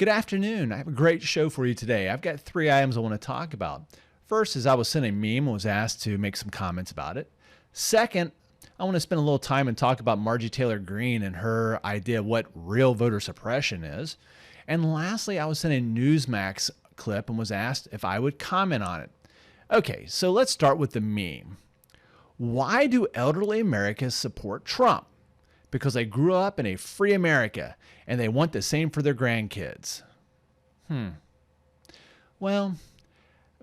Good afternoon. I have a great show for you today. I've got 3 items I want to talk about. First is I was sent a meme and was asked to make some comments about it. Second, I want to spend a little time and talk about Margie Taylor Greene and her idea of what real voter suppression is. And lastly, I was sent a Newsmax clip and was asked if I would comment on it. Okay, so let's start with the meme. Why do elderly Americans support Trump? Because they grew up in a free America and they want the same for their grandkids. Well,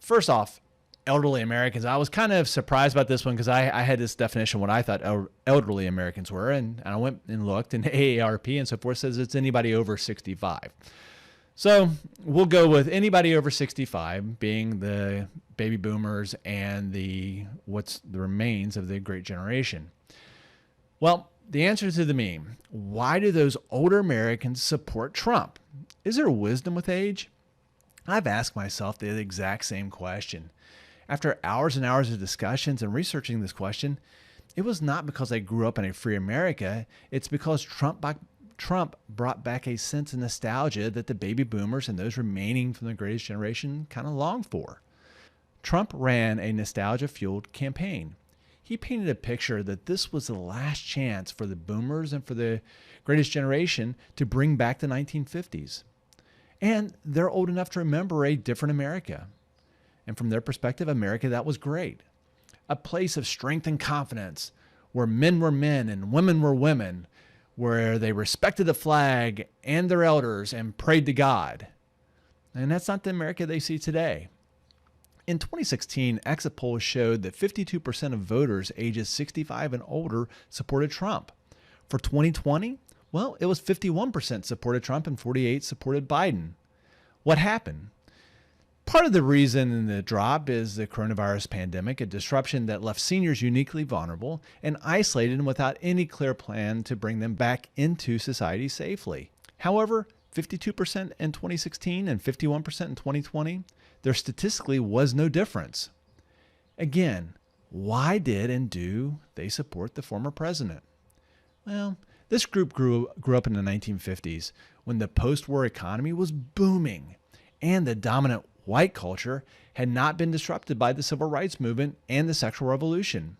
first off, elderly Americans, I was kind of surprised about this one because I had this definition of what I thought elderly Americans were, and I went and looked, and AARP and so forth says it's anybody over 65. So we'll go with anybody over 65 being the baby boomers and the remains of the Great Generation. Well, the answer to the meme, why do those older Americans support Trump? Is there wisdom with age? I've asked myself the exact same question. After hours and hours of discussions and researching this question, it was not because I grew up in a free America. It's because Trump brought back a sense of nostalgia that the baby boomers and those remaining from the greatest generation kind of longed for. Trump ran a nostalgia-fueled campaign. He painted a picture that this was the last chance for the boomers and for the greatest generation to bring back the 1950s. And they're old enough to remember a different America. And from their perspective, America that was great. A place of strength and confidence where men were men and women were women, where they respected the flag and their elders and prayed to God. And that's not the America they see today. In 2016, exit polls showed that 52% of voters ages 65 and older supported Trump. For 2020, well, it was 51% supported Trump and 48% supported Biden. What happened? Part of the reason in the drop is the coronavirus pandemic, a disruption that left seniors uniquely vulnerable and isolated and without any clear plan to bring them back into society safely. However, 52% in 2016 and 51% in 2020, there statistically was no difference. Again, why did and do they support the former president? Well, this group grew up in the 1950s when the post-war economy was booming and the dominant white culture had not been disrupted by the civil rights movement and the sexual revolution.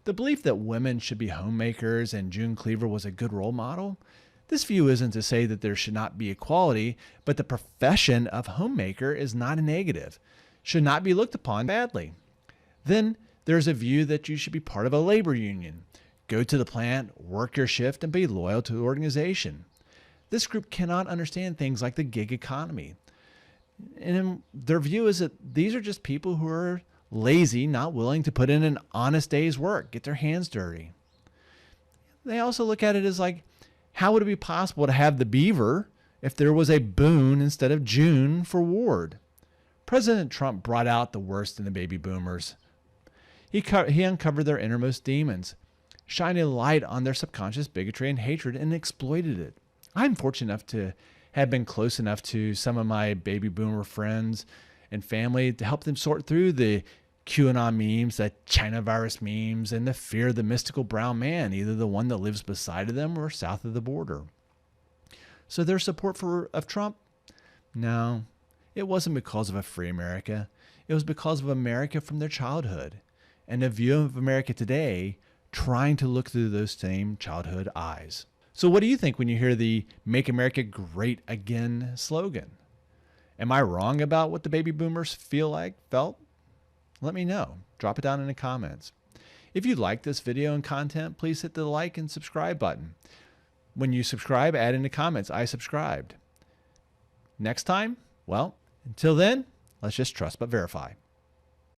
The belief that women should be homemakers and June Cleaver was a good role model, this view isn't to say that there should not be equality, but the profession of homemaker is not a negative, should not be looked upon badly. Then there's a view that you should be part of a labor union, go to the plant, work your shift, and be loyal to the organization. This group cannot understand things like the gig economy. And their view is that these are just people who are lazy, not willing to put in an honest day's work, get their hands dirty. They also look at it as like, how would it be possible to have the beaver if there was a Boone instead of June for Ward? President Trump brought out the worst in the baby boomers. He uncovered their innermost demons, shining a light on their subconscious bigotry and hatred, and exploited it. I'm fortunate enough to have been close enough to some of my baby boomer friends and family to help them sort through the QAnon memes, the China virus memes, and the fear of the mystical brown man, either the one that lives beside of them or south of the border. So their support of Trump? No, it wasn't because of a free America. It was because of America from their childhood and a view of America today trying to look through those same childhood eyes. So what do you think when you hear the Make America Great Again slogan? Am I wrong about what the baby boomers felt? Let me know. Drop it down in the comments. If you like this video and content, please hit the like and subscribe button. When you subscribe, add in the comments, I subscribed. Next time, well, until then, let's just trust but verify.